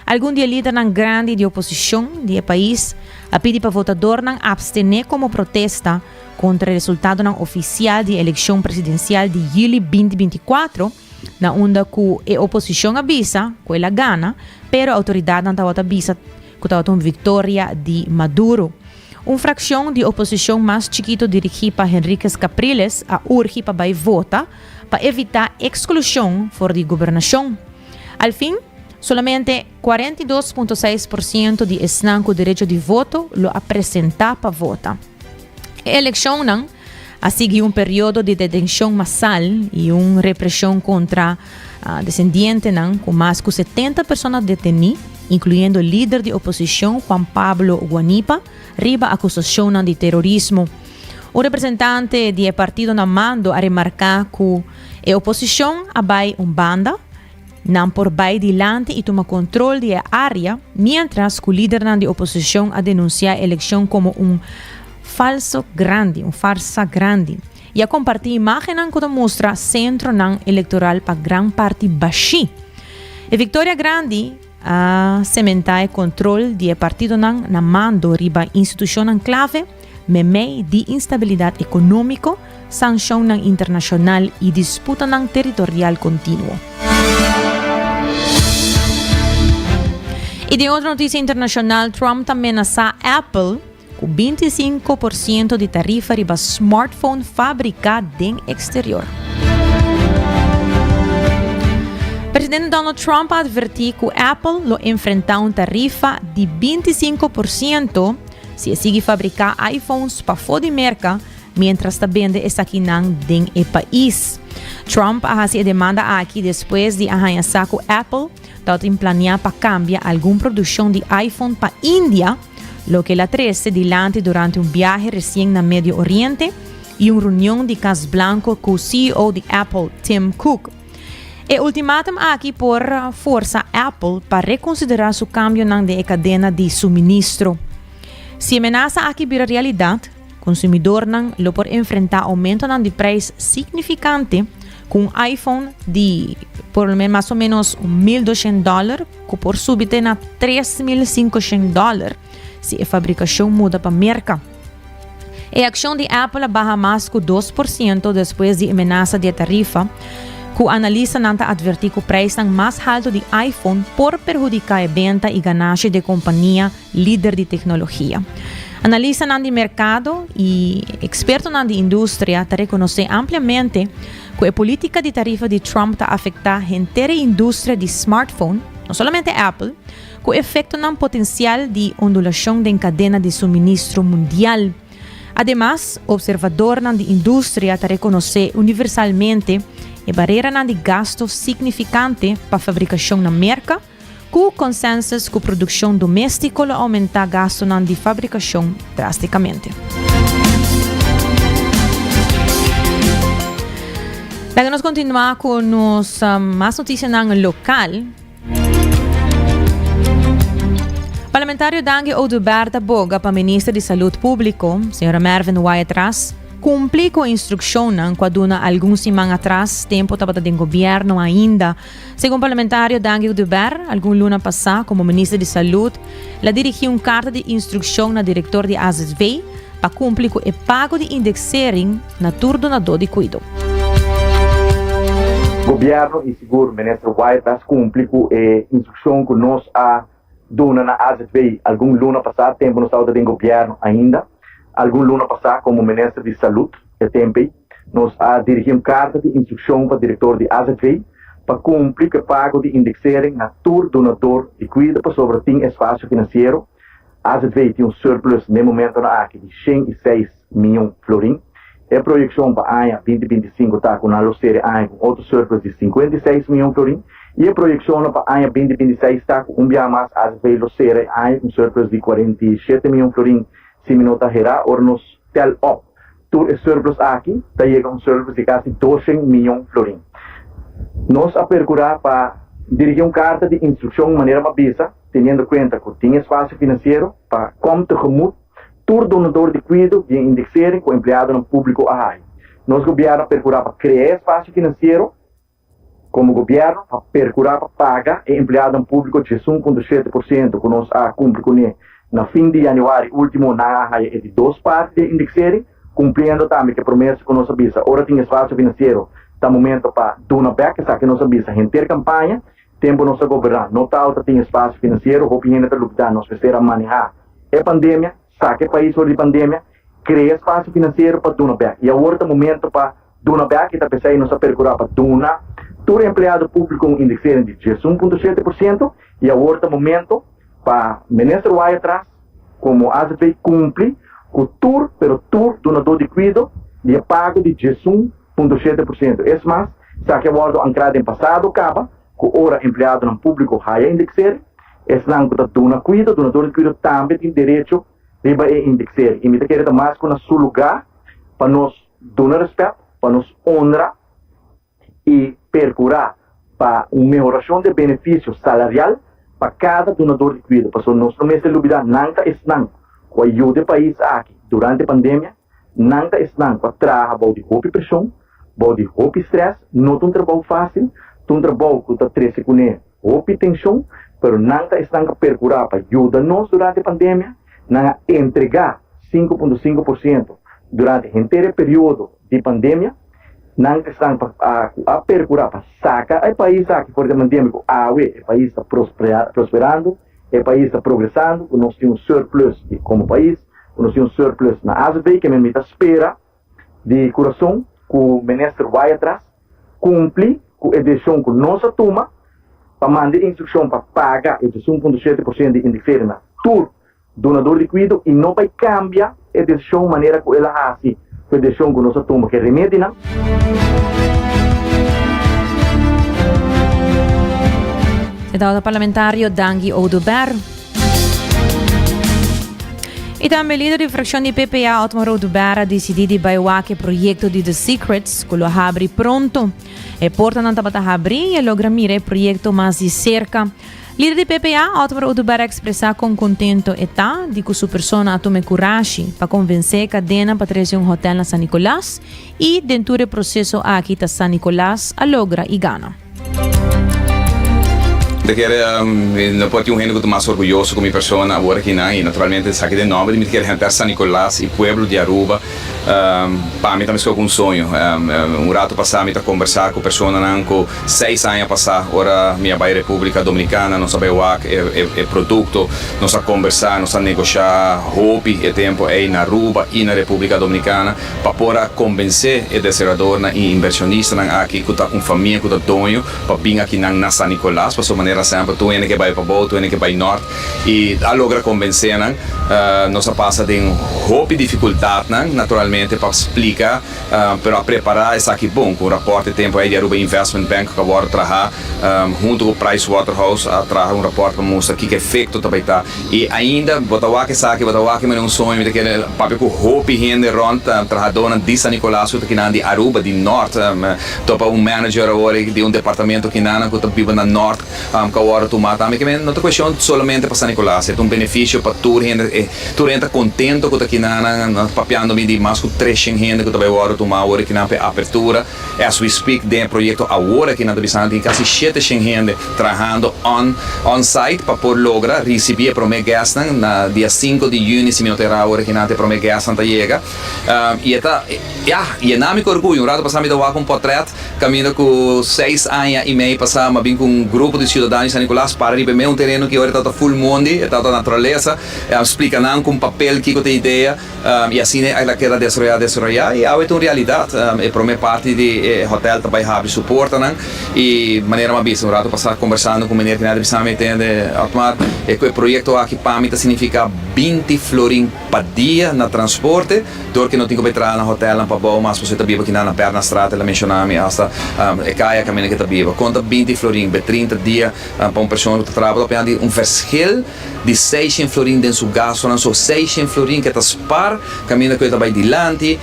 Algún día líder nan grande de oposición del país a pedir para votador nan abstener como protesta contra el resultado nan oficial de elección presidencial de julio 2024, na onda que la oposición avisa que la gana, pero la autoridad nan avisa que estava uma vitória de Maduro. Uma fracção de oposição mais chiquito dirigida para Henrique Capriles a urge para vai votar para evitar exclusão fora de governação. Al fim, solamente 42,6% de estão com direito de voto lo apresentar para votar. A eleição não a seguir um período de detenção massal e uma repressão contra descendentes não com mais de 70 pessoas detenidas, incluyendo el líder de oposición Juan Pablo Guanipa, riba acusación de terrorismo. Un representante del partido na mando a remarcar que la oposición abai un banda, nan por bai dilante y toma control de la área, mientras que el líder de oposición a denunciar la elección como un farsa grande. Y a compartir imágenes que muestra centro electoral para gran parte baixi. La victoria grande a cementar el control del partido na mando riba institución clave, meme de instabilidad económico, sanción internacional y disputa territorial continuo. Y de otra noticia internacional, Trump amenaza a Apple con 25% de tarifa riba smartphone fabricado en exterior. Presidente Donald Trump advertiu que Apple lo enfrenta uma tarifa de 25% se sigue fabricar iPhones para fora de mercado, mientras também está aqui no país. Trump hace demanda aqui depois de anunciar que Apple está planeando para cambiar alguma produção de iPhone para Índia, lo que la 13 delante durante um viaje recém no Medio Oriente e uma reunião de Casa Blanco com o CEO de Apple, Tim Cook. El ultimátum aqui por força Apple para reconsiderar seu cambio de cadena de suministro. Se ameaça aqui vira realidade, consumidor lo por enfrentar aumento de preço significante com um iPhone de por mais ou menos $1,200 que por subir na $3,500 se a fabricação muda para mercado. A ação de Apple barra mais que 2% depois de ameaça de tarifa, que analisa nanta advertir que o preço mais alto de iPhone por prejudicar a venda e ganância de companhia líder de tecnologia. Analisa de mercado e experto na indústria reconhece ampliamente que a política de tarifa de Trump afeta a inteira indústria de smartphone, não somente Apple, com efeito potencial de ondulação da cadena de suministro mundial. Además, observador de indústria reconhece universalmente a barreira de gasto significante para a fabricação na merca, com o consenso que a produção doméstica aumenta gasto de fabricação drasticamente. Vamos continuar com as mais notícias local. Parlamentário Dangue Oduberta Boga para Ministro de Saúde Público, Sra. Mervyn Wyatt, cumpre com a instrução que aduna alguns semanas atrás, tempo estava do governo ainda. Segundo o parlamentário Dangue Oduber, algum luna passada, como Ministro de Saúde, ela dirigiu uma carta de instrução na diretor de AZV para cumprir com o pago de indexering na donador de cuidado. Governo e seguro Ministro Wyatt cumpre com a instrução que nós a dona na AZV algum luna passado, tempo não estava do governo ainda. Algum luna passado, como Ministro de Saúde, nós dirigimos carta de instrução para o diretor de AZV para cumprir o pago de indexering na donador de cuida para sobre o espaço financeiro. A AZV tem surplus no momento na AQ de 106 milhões de florins. A projeção para a ANHA 2025 está com a loceira ANHA com outro surplus de 56 milhões de florins. E a projeção para a ANHA 2026 está com mais a AZV loceira ANHA com surplus de 47 milhões de florins. Se me nota gerar, ou nos tel up. Todo o surplus aqui, está chegando um surplus de quase 12 milhões de florins. Nos a procurar para dirigir uma carta de instrução de maneira mabisa, tendo em conta que tem espaço financeiro para como tegemoet todo donador de cuidado e indexarem com o empregado no público a Nós governo procurar para criar espaço financeiro como governo para procurar para pagar o empregado no público de 1,7% que nós a cumprir com ele na fim de janeiro último na é de 2 partes de indexarem cumprindo também que promessa que nós avisa ora tem espaço financeiro tá momento para donar back que nós avisa render campanha tempo nosso governo não tal tem espaço financeiro opinião da luta nós precisamos manejar a pandemia saque o país sobre a pandemia cria espaço financeiro para donar back e agora momento para donar back está pensando nós a procurar para donar todo empregado público indexarem de 1,7% e agora momento para ministro vai atrás como a ASP cumpre com tour donador de cuidado de pago de 1,7%. É mais, se a que agora ancrado em passado acaba, com hora empregado no público higher indexar, é não que donador de cuidado também tem direito de indexar. E me quer mais com o seu lugar para nós donar respeito, para nós honrar e procurar para uma melhoração de benefício salarial para cada donador de cuidado. Porque nós não temos dúvida, nada é não. Com a ajuda do país aqui, durante a pandemia, nada é não. Para trabalhar de roupa pressão, de roupa estresse, não é um trabalho fácil, é um trabalho que está trazendo com roupa tensão, mas nada é não para procurar para ajudar-nos durante a pandemia, a entregar 5,5% durante o inteiro período de pandemia, não estão a procurar para sacar o país aqui fora da pandemia, o país está prosperando, o país está progressando, nós temos um surplus como país, nós temos um surplus na ASB, que me espera de coração, que o ministro vai atrás, cumpre com a decisão que nós tomamos, para mandar instrução para pagar esse 1,7% de indexação na todo donador de cuidado e não vai cambiar a decisão de maneira que ela faz. Foi a decisão que nós tomamos, que é remédio, não? Deputado parlamentário Dangi Oduber. E também líder de fração de PPA, Otmar Oduber, decidiu baiuar que o projeto de The Secrets, que lo abre pronto. E porta não estava a abrir e logra mirar o projeto mais de cerca. Líder de PPA, Otmar Oduber, expressa com contento eta de que sua persona tome coragem para convencer a cadena para trazer um hotel na San Nicolás e dentro do processo aqui na San Nicolás a logra e gana. Não pode ter um gênero mais orgulhoso como pessoa agora aqui e naturalmente sabe de nome me quer rentar San Nicolás e pueblo de Aruba para mim também com um sonho rato passar me conversar com pessoa com 6 anos passar ora minha vai República Dominicana não sabe o é produto nós a conversar nós a negociar roupa e tempo aí na Aruba e na República Dominicana para poder convencer o deserador e inversionista aqui que está com família que está dono para vir aqui na San Nicolás para sua maneira sempre tu que vai para Boa, tu que vai norte e a logra convencer nós passa de roupa e dificuldade naturalmente para explicar para preparar isso aqui bom com o rapporto de tempo aí de Aruba Investment Bank que agora trabalha junto com o Pricewaterhouse a trabalhar um rapporto para mostrar que efeito também está e ainda botar que sabe botar que é um sonho de que papo com roupa e rende rond trabalhadora de San Nicolás que na de Aruba de norte topa um manager agora de um departamento que na que vive na norte que agora tu mata também que não é questão somente para San Nicolás é um benefício para tu rende contento que aqui na papiando me de mais que 300 gente que também agora tu agora que na abertura as we speak de projeto agora que na Dominicana tem quase 700 gente trabalhando on site para poder lograr receber promessa gas na dia 5 de junho se me terá agora que na te promessa gas Santa chega e está e na me orgulho um rato passar me dar um portrait caminho com 6 anos e meio passar mas vim com um grupo de cidadãos de San Nicolás para receber um terreno que agora está full mundo está na natureza explica não com papel que tem ideia e assim ela quer desarrollar e é uma realidade é para minha parte de hotel também abre suporte e maneira uma vez um rato passar conversando com o menino que nada precisa me entender Otmar é que o projeto aqui para mim significa 20 florim por dia na transporte porque não tenho que entrar no hotel para bom mas você está vivo aqui na perna estrada ela mencionava hasta é caia caminho que está vivo conta 20 florim 30 dias para uma pessoa que trabalha para um verschil de 600 florim dentro do gasto só 600 florim que está spar caminho que está vai de lá estudiante,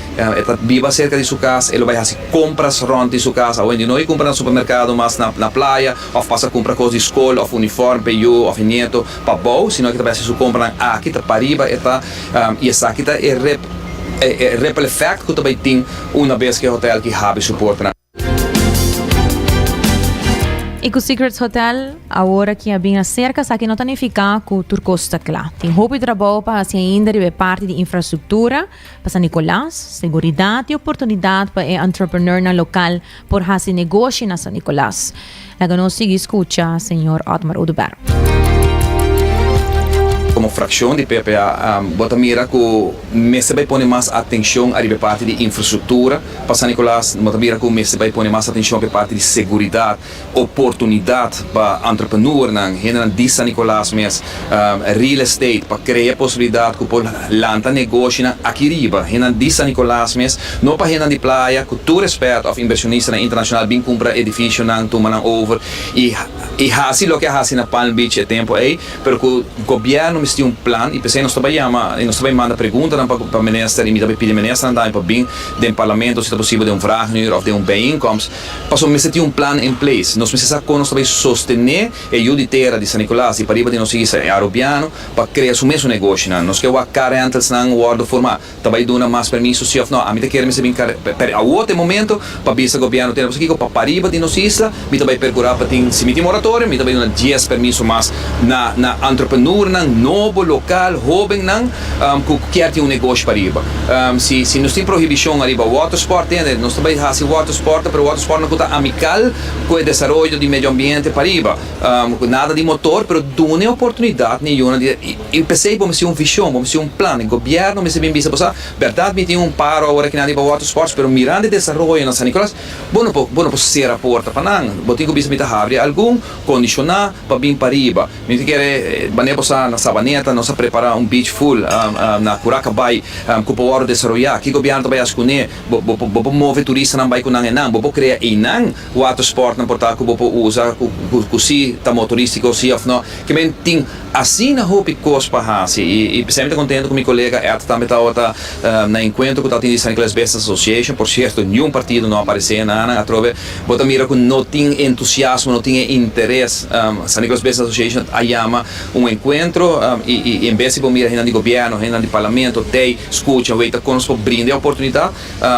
viva cerca de su casa, ele vai fazer compras rond de sua casa, ou não compra no supermercado, mas na praia, ou passa a comprar coisas de escola, ou uniforme para eu, ou neto, para bom, senão que também se compra aqui, tá pariba, e essa aqui é ripple effect que também tem uma vez que o hotel que have suporte. E com o Secrets Hotel, agora que abinha cerca, sa que não tem ficar com o Turcosta lá. Tem roupa de trabalho para assim ainda de parte de infraestrutura, para San Nicolás, segurança e oportunidade para o entrepreneur na local por fazer negócio na San Nicolás. Lá não sigue escuta, senhor Otmar Oduber. Como fração de PPA, bota mira que mese vai pôr mais atenção a parte de infraestrutura. Para San Nicolás, bota mira que mese vai pôr mais atenção a parte de segurança, oportunidade para entrepreneur, de San Nicolás mesmo, real estate, para criar possibilidade que por lanta negócio aqui riba, de San Nicolás mesmo, não para de praia, com todo respeito ao inversionista internacional, bem compra edifício, toma over, e assim o que assim na Palm Beach é tempo aí, pero que o governo tem plan e pensei nós também manda pergunta para o ministério e me também pede ministério para bem do parlamento se é possível de vraag ou de bijeenkomst passou me tem plan in place nós precisamos com nós também sostener e eu de terra de San Nicolás e para ir de nós seguir aerobiano para criar o mesmo negócio nós que o cara antes não guarda formar também dona mais permisso se não a mim te quer me se bem per a outro momento para ver se o governo tem para pariba de nós isla me também percurar para tem se me tem moratório me também uma 10 permisso mais na entrepreneur novo local, jovem que quer ter negócio para riba. Se nós temos proibição arriba watersport, nós também fazemos watersport, mas o watersport não é amical com o desenvolvimento do meio ambiente para riba. Nada de motor, mas dá oportunidade nenhuma. E pensei, vamos ter uma visão, vamos ter um plano. O governo me bem visto, verdade, me tem paro agora que nada de watersports, mas mirando o desenvolvimento na San Nicolás, não pode ser a porta para não. Vou ter que me abrir algum condicionar para vir para riba. Me quer na Sabaneta, nós preparar beach full na Curaca Bay, que o povo desenvolver, que o governo também escolher, vou mover turista não vai com não, vou criar inang watersport não portar que vou usar com si tá motorístico si of no, que men tem assim na roupa cos para assim e sempre contente com meu colega também tá na encontro que tá tendo San Nicolás Business Association, por certo, nenhum partido não apareceu na atrove, bota mira que não tem entusiasmo, não tem interesse, San Nicolás Business Association chama encontro e em vez de mira de governo, de parlamento, tem escuta, veita com nos brinde a oportunidade,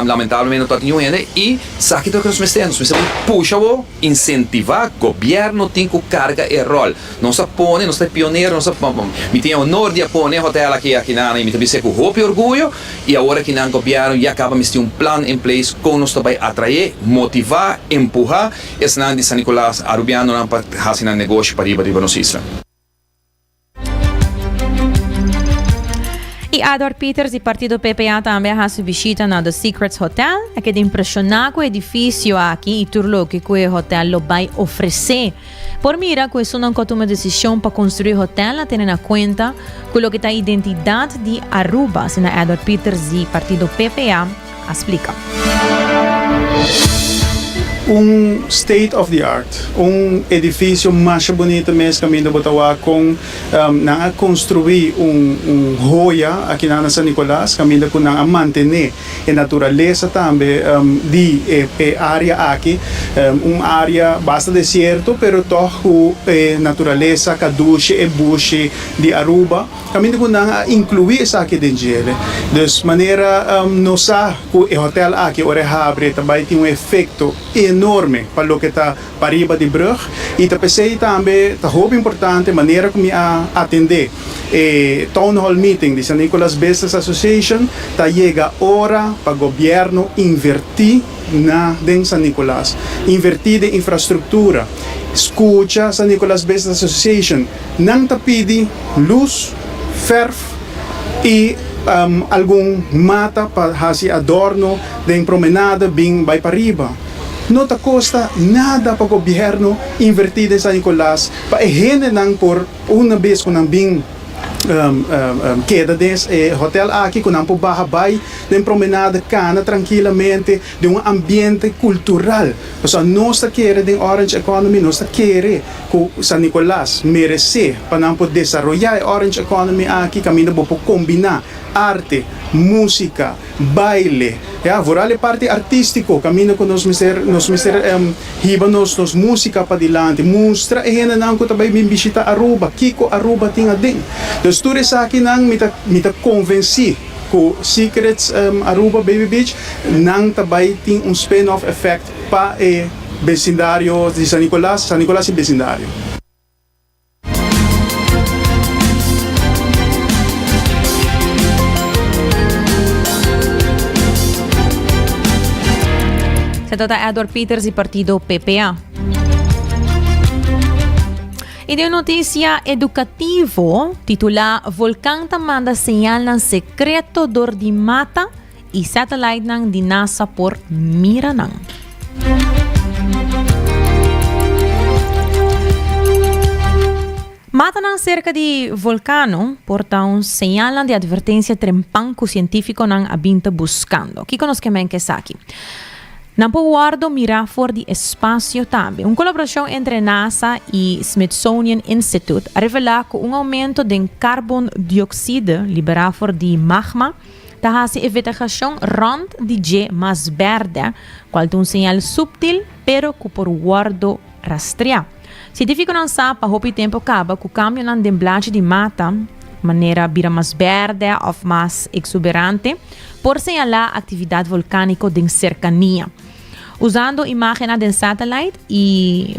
lamentavelmente não está tendo ainda e sabe que nós precisamos puxa o incentivar governo tem que carga e rol, não se põe, não se pioneiro, não se me tem honor de pôr hotel aqui na me também sei com roupa e orgulho e agora que não governo já acaba de ter plan em place com nós também atrair, motivar, empurrar esse não de San Nicolás Arubiano não para fazer negócio para ir para nós isla. E Ador Peters e partido PPA também ha su visita na The Secrets Hotel, que de impressionar com o edifício aqui e tudo que o hotel lo vai oferecer. Por mira, que isso não é uma decisão para construir hotel, tendo em conta com o que a identidade de Aruba, se na Ador Peters e partido PPA explica. State of the art, edifício mais bonito mesmo caminho de Botawa com na construir joia aqui na San Nicolás caminho com na manter a natureza também de área aqui área basta deserto pero todo natureza caduche e buche de Aruba caminho com na incluir essa aqui dentro de maneira nossa o hotel aqui ora abre também tem efeito enorme para o que está para riba de brug e pensei também está muito importante maneira como atender town hall meeting de San Nicolás Business Association está chega hora para o governo invertir dentro San Nicolás invertir em infraestrutura escuta San Nicolás Business Association não está pedindo luz ferro e algum mata para fazer adorno de promenada bem vai para riba. Não te custa nada para o governo invertir em San Nicolás para não por uma vez com bem queda desse hotel aqui com ampo barra vai de promenada cana tranquilamente de ambiente cultural porque nós queremos de Orange Economy nós queremos que San Nicolás merece para não poder desenvolver Orange Economy aqui caminho para combinar arte, música, baile, vorale parte artístico, camino con nos hiba nos música para dilante, mostra e na ko tabay bimbisita Aruba, Kiko Aruba tinga ding. Dus tu sa akin nang mita convenci ko Secrets Aruba Baby Beach nang tabay ting un spin-off effect pa vecindario di San Nicolas y vecindario. Sa Dr. Edward Peters y Partido PPA. E de notícia educativo, titula Volcán manda señal ng secreto dor di mata e satellite ng di NASA por Miranang. Mata ng cerca di vulcano porta un señal de advertencia trempanco científico ng abinta buscando. Chi conosce men che sa chi. Nampo guardo mira for di espacio tambe. Una colaborazione entre NASA e Smithsonian Institute ha rivelato un aumento del carbon dioxide liberato for di magma da hasi evitazione rond di G mas verde, qual un segnale subtil pero che por guardo rastrea. Científico non sa pa hopi tempo caba cu cambio nan demblaggio di mata manera bira mas verde of mas exuberante por señalar atividad volcánico de cercanía. Usando imagen del satellite e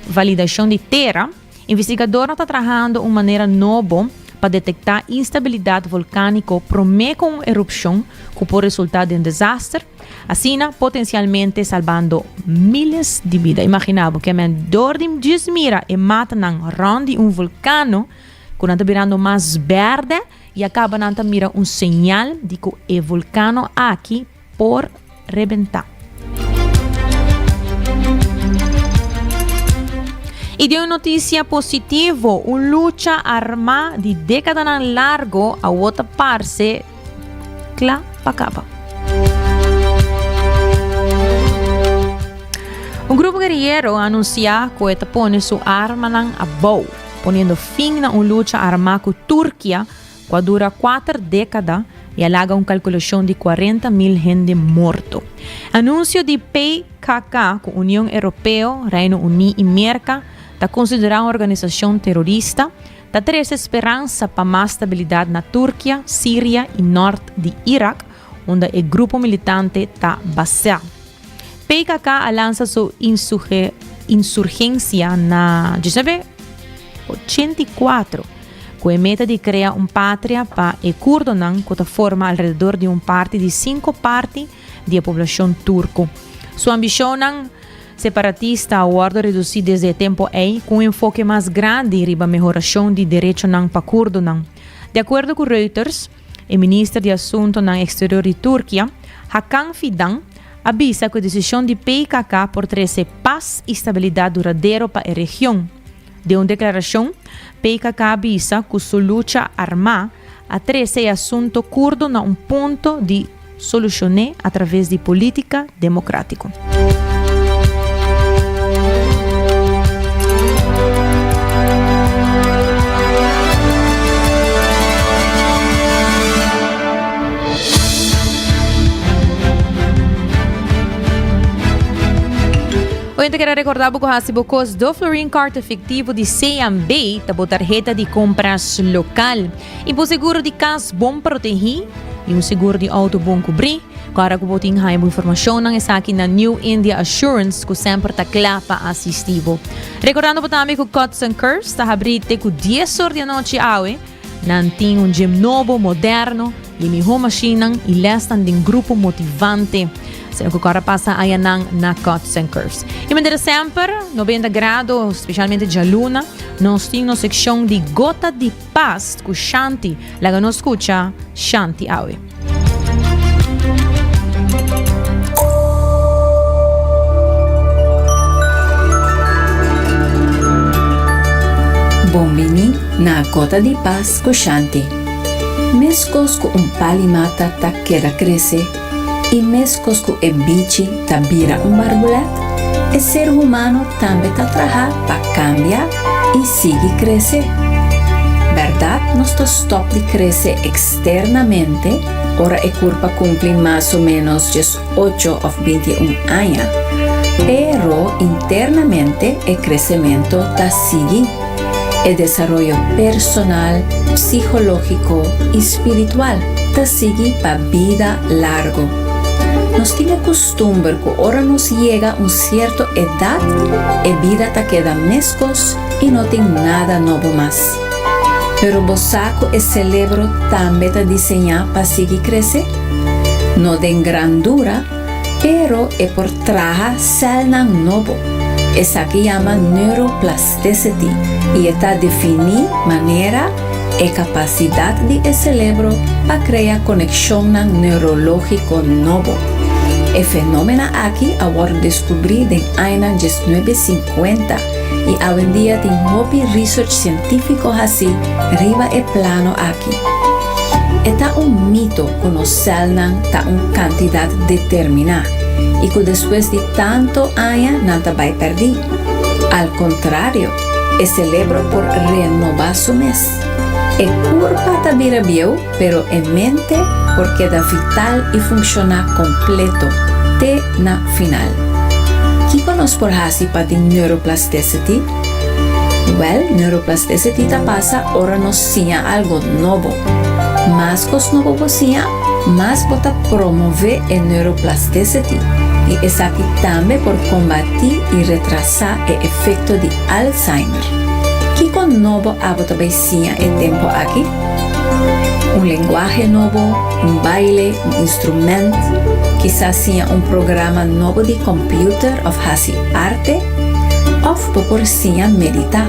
validação de terra, investigador está trabalhando uma maneira nova para detectar instabilidade volcânica promete com erupção que pode resultar de um desastre, assim potencialmente salvando milhares de vidas. Imaginava que a dor de desmira e mata nang rondi um vulcano que está virando mais verde e acaba nanta mira um sinal de que o vulcano aqui por rebentar. E de uma notícia positiva, uma luta armada de década ng largo a outra parte, cla pacaba. Um grupo guerreiro anuncia que está pondo sua arma ng abaw, ponendo fim na uma luta armada com Turquia, que dura 4 décadas e alaga uma calculação de 40,000 gente morto. Anúncio de PKK com a União Europeia, Reino Unido e América está considerada uma organização terrorista, está traz esperança para mais estabilidade na Turquia, Síria e norte de Iraque, onde o grupo militante está baseado. PKK lança sua insurgência na 1984, com a meta de criar uma pátria para o Kurdistan, que forma ao redor de parte de 5 partes da população turca. Sua ambição separatista aguarda reduzir desde o tempo com um enfoque mais grande riba a melhoração de direitos para Kurdistan. De acordo com Reuters, o ministro de Assuntos Exteriores de Turquia, Hakan Fidan, avisa que a decisão de PKK por trazer paz e estabilidade duradoura para a região. De uma declaração, PKK avisa que sua luta armada a trazer o assunto curdo a ponto de solucionar através de política democrática. Hoje eu quero recordar que o custo do Florin Card efetivo de CMB está por tarjeta de compras local. E por seguro de casa bom proteger e um seguro de auto bom cobrir. Agora que eu tenho informação não está aqui na New India Assurance que sempre está claro para assistivo. Recordando também que o Cuts and Curves está abrindo com 10 horas da noite hoje. Não tem um gym novo, moderno, e melhor máquina e lestan de um grupo motivante. Sendo que agora passa aí na Cuts and Curves. E maneira sempre, 90 graus, especialmente de luna, nós temos uma secção de Gota de Paz com Shanti. Lá nos escuta Shanti Awe. Bombini na Gota de Paz com Shanti. Mescos com palimata ta quer crescer. E mesmo que o bicho tá vira borboleta, o ser humano também tá trabalhando para cambiar e seguir crescer. Verdade, não nuestro stop de crece externamente, ora e curva cumple más o menos 18 o 21 años, pero internamente el crecimiento está sigue. El desarrollo personal, psicológico y espiritual está sigue para vida largo. Nos tiene costumbre que ahora nos llega a una cierta edad y vida te queda mescos y no tiene nada nuevo más. Pero bosaco el cerebro también está diseñado para seguir crecer. No de grandura, pero es por traja celnan nuevo. Esa que llama neuroplasticity y está definida manera y capacidad del cerebro para crear conexión neurológico nuevo. El fenómeno aquí ahora descubrí en año 1950 y hoy en día tiene hobby research científico así arriba el plano aquí. Está un mito que los celnan está una cantidad determinada y que después de tanto años nada va a perder. Al contrario, el cerebro por renovar su mes. El cuerpo está bien, pero en mente porque queda vital y funciona completo de na final. ¿Qué conozco por así para neuroplasticity? Well, neuroplasticity te pasa ahora nos sea algo nuevo. Más cosas nuevas sea, más bota promover el neuroplasticity. Y es aquí también por combatir y retrasar el efecto de Alzheimer. ¿Qué con nuevo habota sea el tiempo aquí? Un lenguaje nuevo, un baile, un instrumento, quizás sea un programa nuevo de computer o hacer arte, o por sea meditar.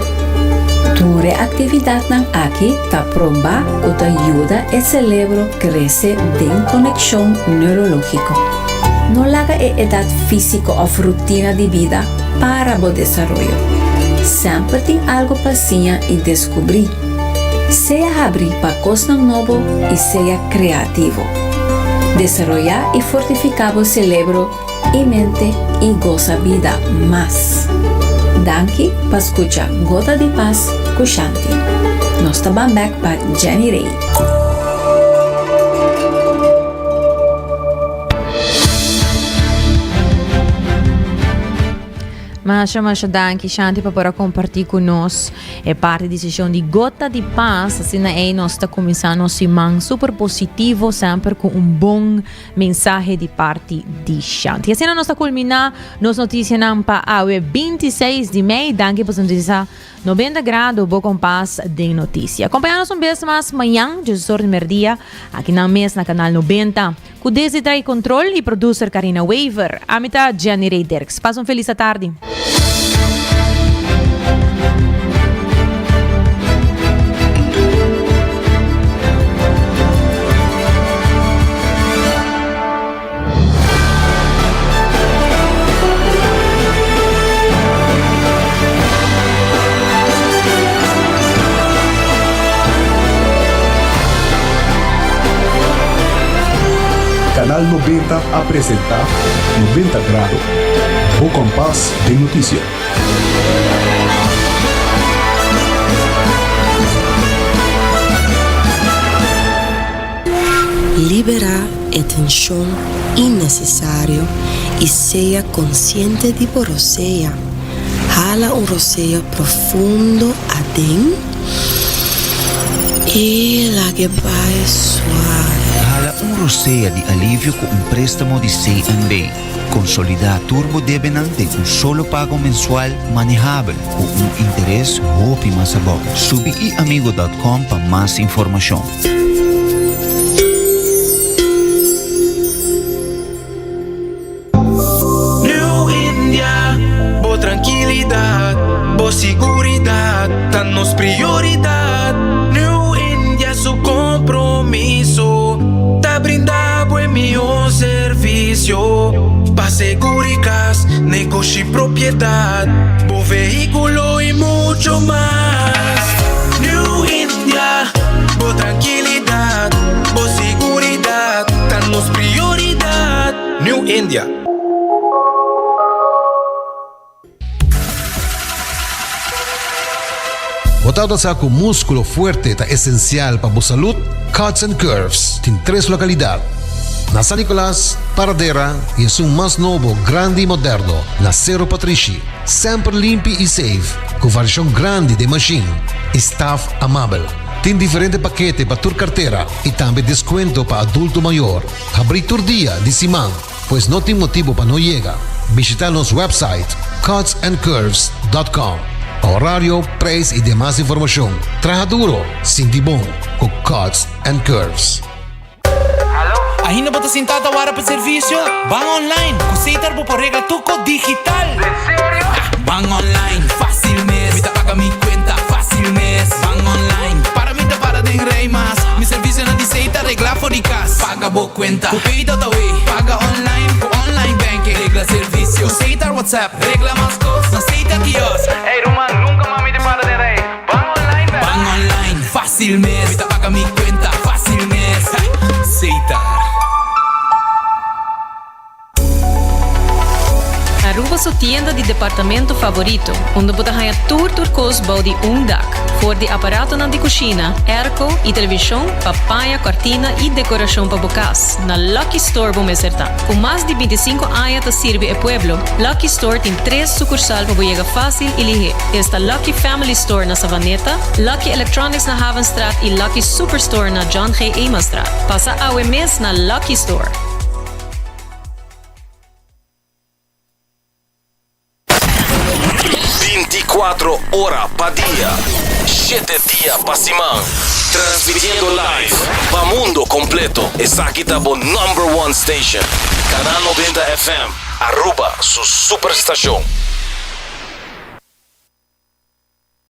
Tu actividad aquí te proba que te ayuda el cerebro a crecer en conexión neurológica. No la haga edad física o rutina de vida para el desarrollo. Siempre tiene algo para hacer y descubrir. Sea abrir para cosas nuevas y sea creativo. Desarrollar y fortificar el cerebro y mente y goza vida más. Danke para escuchar Gota de Paz con Shanti. Nos estamos back para Jenny Ray. Masha danke Shanti para compartilhar conosco é parte da sessão de Gota de Paz. Assim aí nós está começando a semana super positivo, sempre com bom mensagem de parte de Shanti. Assim nós está culminar nos notícias para o 26 de maio. Danke por sintonizar 90 graus, boa compás de notícia. Acompanha-nos vez mais amanhã, Jesus de Merdia, aqui na mês na canal 90. Com Desitrai Control e producer Karina Waver. A mitad Jenny Ray Derks. Passa feliz tarde. Canal 90 apresenta 90 grados, o compás de notícia. Libera a tensão innecessária e seja consciente de por roceia. Jala roceia profundo adentro e la que vai suave. Hala roceia de alívio com préstamo de CNB. Consolidar turbo debenante com solo pago mensual manejável com interesse roupa mais bom. Subiamigo.com para mais informação. New India, boa tranquilidade, boa seguridade, tá nos prioridade. New India, su compromiso, tá brindado en mi servicio. Pa seguricas, negocio y propiedad, bo vehículo y mucho más. New India, bo tranquilidad, bo seguridad, tan nos prioridad. New India. Butaw sa ako músculo fuerte ta esencial para salud, Cuts and Curves, tin 3 lokalidad. Na San Nicolas, Paradera y es un más nuevo, grande y moderno, na Cerro Patrici, sempre limpi y safe, con versión grande de machine, staff amable. Tin diferente paquete para tu cartera y también descuento para adulto mayor. Abrir tu día de Simán, pues no tiene motivo para no llegar. Visita nuestro website cutsandcurves.com. Horario, precio y demás información. Trabaja duro, sin tibón, con Cuts and Curves. Ainda bota sentado agora para serviço? Bang online, aceitar por regla tuco digital. Sério? Bang online, fácil mês. Me paga mi cuenta, fácil mês. Bang online, para mim para de rei mas. Mi serviço não aceita regla for de casa. Paga boa cuenta, o pay da way. Paga online, com online banking. Regla serviço, aceitar WhatsApp. Regla mais coisas, aceita kios. Ei, Roman, nunca mais me para de rei. Bang online, bang online, fácil mês. Me paga mi cuenta, fácil mês. Aceitar. Aruba su tienda de departamento favorito, onde você ganha turcos body dak, for de aparato na de cozinha, airco e televisão, papaya, cortina e decoração para bocas. Na Lucky Store vamos acertar. Com mais de 25 anos te sirve o pueblo, Lucky Store tem 3 sucursal para você fácil e ligeiro. Está Lucky Family Store na Savaneta, Lucky Electronics na Havenstraat e Lucky Superstore na John G. Emastraat. Passa a mes na Lucky Store. 24 horas pa día, 7 días pa semana, transmitiendo live pa mundo completo. Está aquí tabo #1 station, Canal 90 FM, Aruba, su superestación.